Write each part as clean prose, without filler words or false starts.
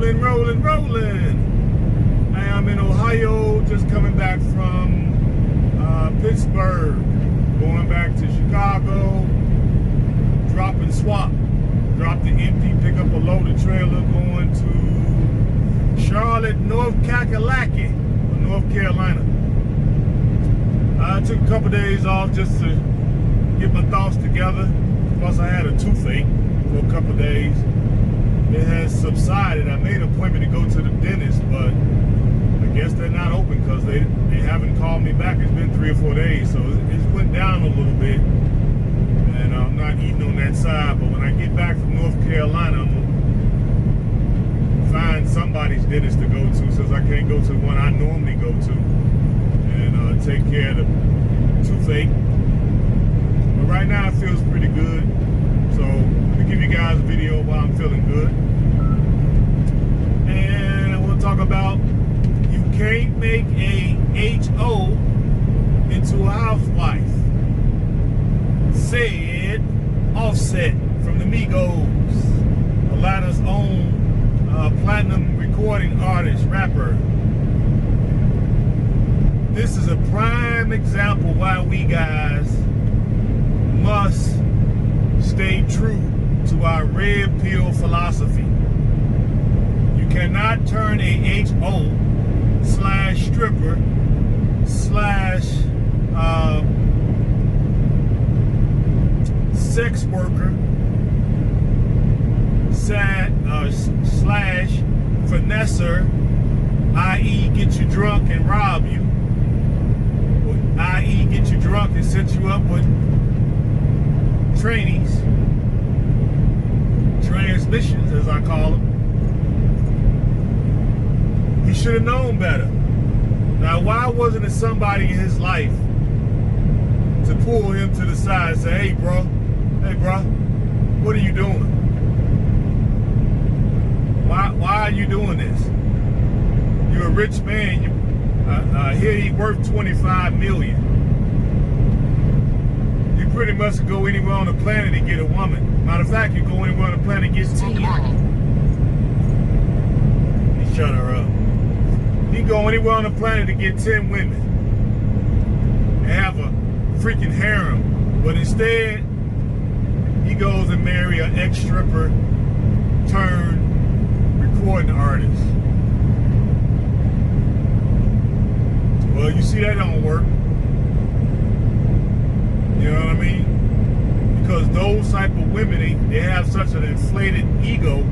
Rolling. I am in Ohio, just coming back from Pittsburgh, going back to Chicago, drop and swap. Drop the empty, pick up a loaded trailer, going to Charlotte, North Carolina. I took a couple days off just to get my thoughts together. Plus I had a toothache for a couple days. It has subsided. I made an appointment to go to the dentist, but I guess they're not open because they haven't called me back. It's been 3 or 4 days, so it's went down a little bit. And I'm not eating on that side, but when I get back from North Carolina, I'm gonna find somebody's dentist to go to since I can't go to the one I normally go to and take care of the toothache. But right now it feels pretty good. So let me give you guys a video while I'm feeling good. And I want to talk about you can't make a HO into a housewife. Said Offset from the Mgtow, Atlanta's own platinum recording artist, rapper. This is a prime example why we guys must stay true to our red pill philosophy. You cannot turn a HO / stripper / sex worker / finesser, i.e. get you drunk and rob you, i.e. get you drunk and set you up with trainees, transmissions as I call them. He should have known better. Now why wasn't it somebody in his life to pull him to the side and say, hey bro, what are you doing? Why are you doing this? You're a rich man. Here he worth $25 million. You pretty much could go anywhere on the planet and get a woman. Matter of fact, you go anywhere on the planet and get 10. He shut her up. You can go anywhere on the planet to get 10 women and have a freaking harem. But instead, he goes and marry an ex-stripper turned recording artist. Well, you see that don't work. You know what I mean? Because those type of women, they have such an inflated ego.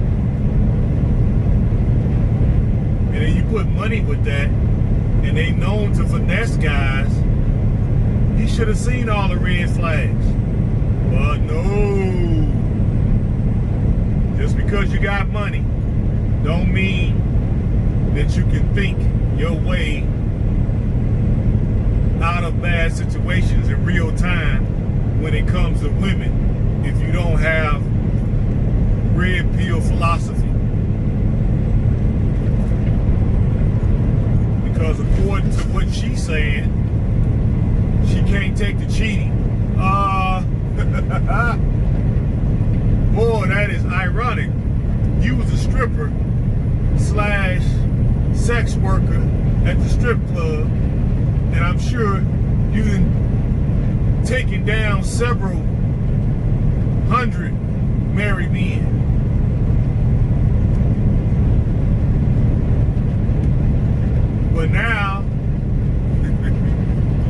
And then you put money with that, and they known to finesse guys. He should have seen all the red flags. But no. Just because you got money don't mean that you can think your way out of bad situations in real time when it comes to women if you don't have red pill philosophy. Because according to what she's saying, she can't take the cheating. Boy, that is ironic. You was a stripper / sex worker at the strip club, and I'm sure you've taken down several hundred married men. But now,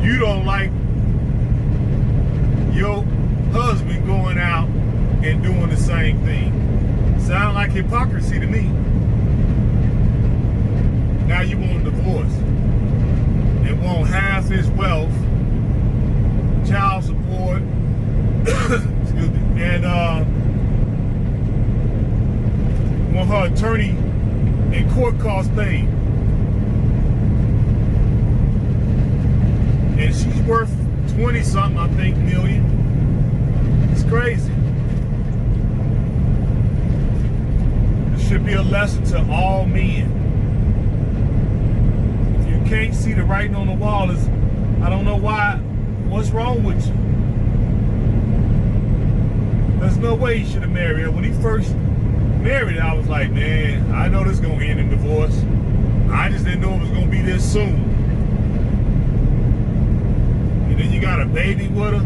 you don't like your husband going out and doing the same thing. Sound like hypocrisy to me. Now you want a divorce and want half his wealth, child support, excuse me, and want her attorney and court costs paid. And she's worth 20-something, I think, million. It's crazy. It should be a lesson to all men. If you can't see the writing on the wall, I don't know what's wrong with you? There's no way he should have married her. When he first married, I was like, man, I know this is gonna end in divorce. I just didn't know it was gonna be this soon. And then you got a baby with her.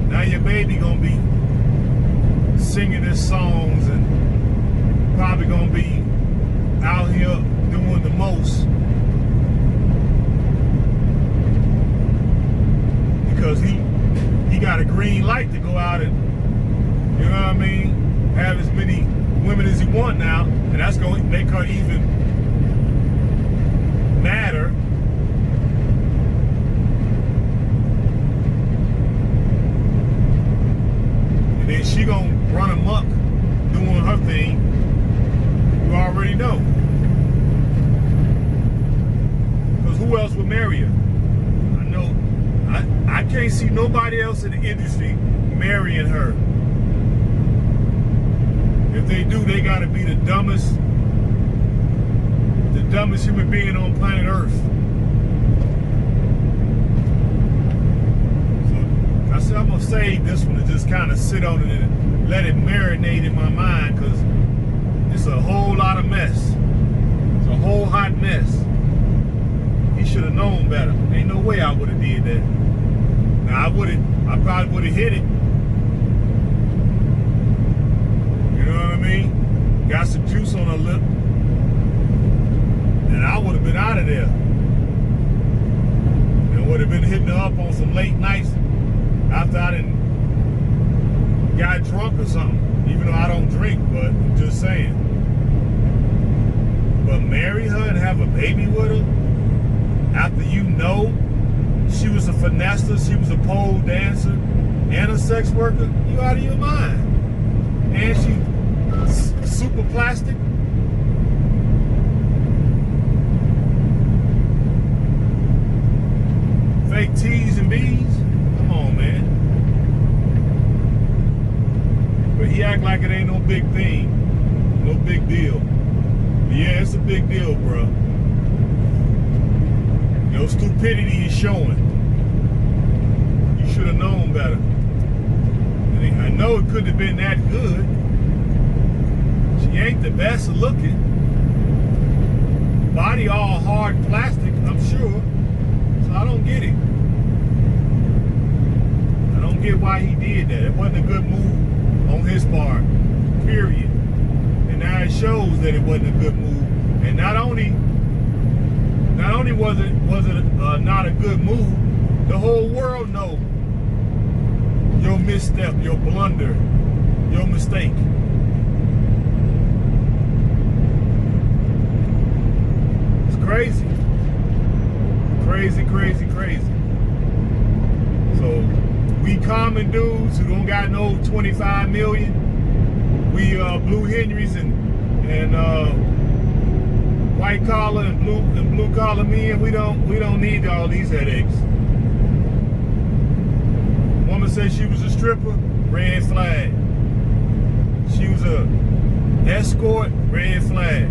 Now your baby gonna be singing his songs and probably gonna be out here doing the most because he got a green light to go out and, you know what I mean, have as many women as he want now, and that's going to make her even madder. And then she gonna run amok doing her thing. You already know. Because who else would marry her? I know. I can't see nobody else in the industry marrying her. If they do, they gotta be the dumbest human being on planet Earth. So I said I'm gonna save this one and just kind of sit on it and let it marinate in my mind, because it's a whole lot of mess. It's a whole hot mess. He should have known better. Ain't no way I would have did that. Now I probably would have hit it. You know what I mean? Got some juice on her lip, and I would have been out of there. And would have been hitting her up on some late nights after I done got drunk or something. Even though I don't drink, but I'm just saying. But marry her and have a baby with her after you know she was a finesser, she was a pole dancer, and a sex worker, you out of your mind. And she super plastic. Fake T's and B's. Come on, man. But he act like it ain't no big thing, no big deal. But yeah, it's a big deal, bro. Your stupidity is showing. You should have known better. And I know it couldn't have been that good. She ain't the best looking. Body all hard plastic, I'm sure. So I don't get it. I don't get why he did that. It wasn't a good move on his part, period. And now it shows that it wasn't a good move. And not only was it not a good move, the whole world knows your misstep, your blunder, your mistake. It's crazy. Crazy, crazy, crazy. So we common dudes who don't got no 25 million, we Blue Henrys and white collar and blue collar men, we don't need all these headaches. Woman said she was a stripper, red flag. She was a escort, red flag.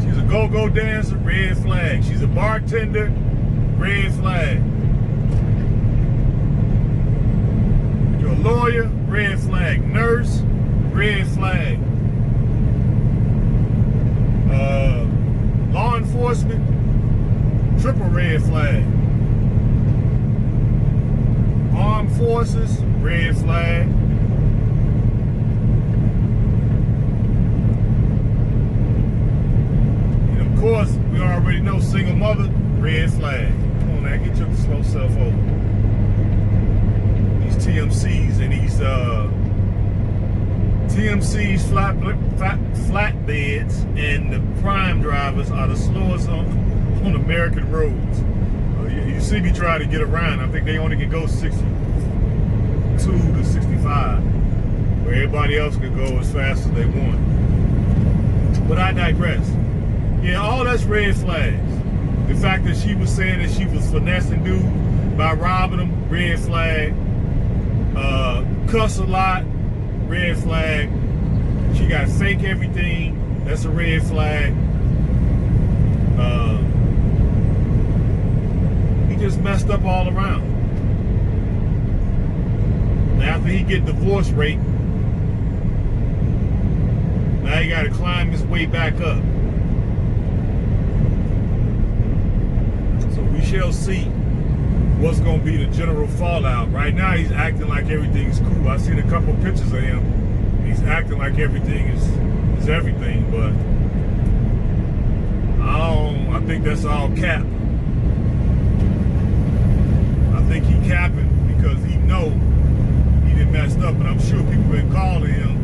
She's a go-go dancer, red flag. She's a bartender, red flag. You're a lawyer, red flag. Nurse, red flag. Law enforcement, triple red flag. Armed forces, red flag. And of course, we already know single mother, red flag. Come on now, get your slow self over. These TMCs and these TMCs, flatbeds, and the prime drivers are the slowest on American roads. You see me try to get around. I think they only can go 62 to 65, where everybody else can go as fast as they want. But I digress. Yeah, all that's red flags. The fact that she was saying that she was finessing dudes by robbing them, red flag. Cuss a lot, red flag. She got fake everything, that's a red flag. He just messed up all around. After he get divorce rate, Now he got to climb his way back up. So we shall see what's going to be the general fallout. Right now, he's acting like everything's cool. I've seen a couple pictures of him. He's acting like everything is everything, but I think that's all cap. I think he capping because he know he done messed up, and I'm sure people been calling him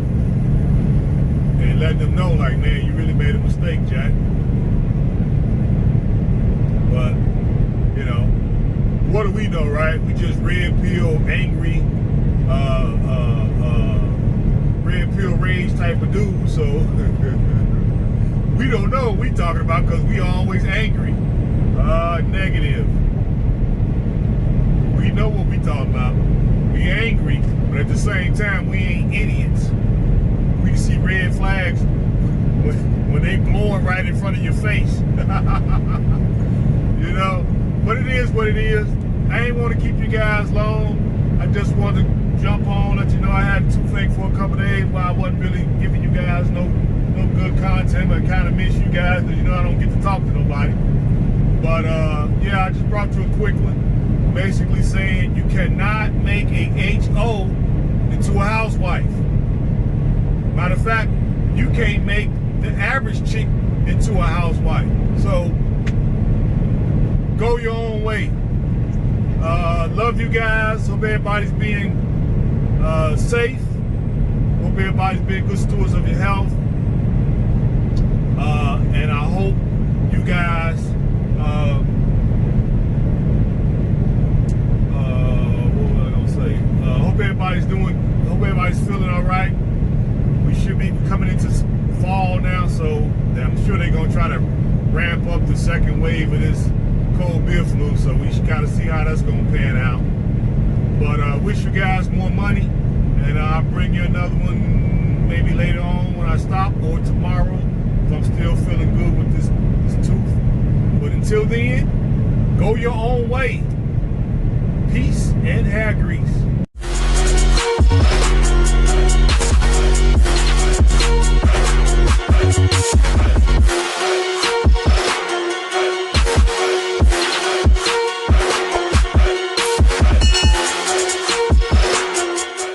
and letting them know, like, man, you really made a mistake, Jack. But, you know, what do we know, right? We just red pill, angry, red pill rage type of dude, so we don't know what we talking about because we always angry, negative. We know what we talking about. We angry, but at the same time, we ain't idiots. We see red flags when they blowing right in front of your face. You know, but it is what it is. I ain't want to keep you guys long. I just wanted to jump on, let you know I had a toothache for a couple days while I wasn't really giving you guys no good content. But I kind of miss you guys because, you know, I don't get to talk to nobody. But yeah, I just brought you a quick one, basically saying you cannot make a HO into a housewife. Matter of fact, you can't make the average chick into a housewife. So go your own way. Love you guys. Hope everybody's being safe. Hope everybody's being good stewards of your health. And I hope you guys, what was I gonna say? Hope everybody's feeling all right. We should be coming into fall now, so I'm sure they're gonna try to ramp up the second wave of this cold beer flu, so we should kind of see how that's going to pan out. But wish you guys more money, and I'll bring you another one maybe later on when I stop, or tomorrow if I'm still feeling good with this tooth. But until then, go your own way. Peace and hair grease.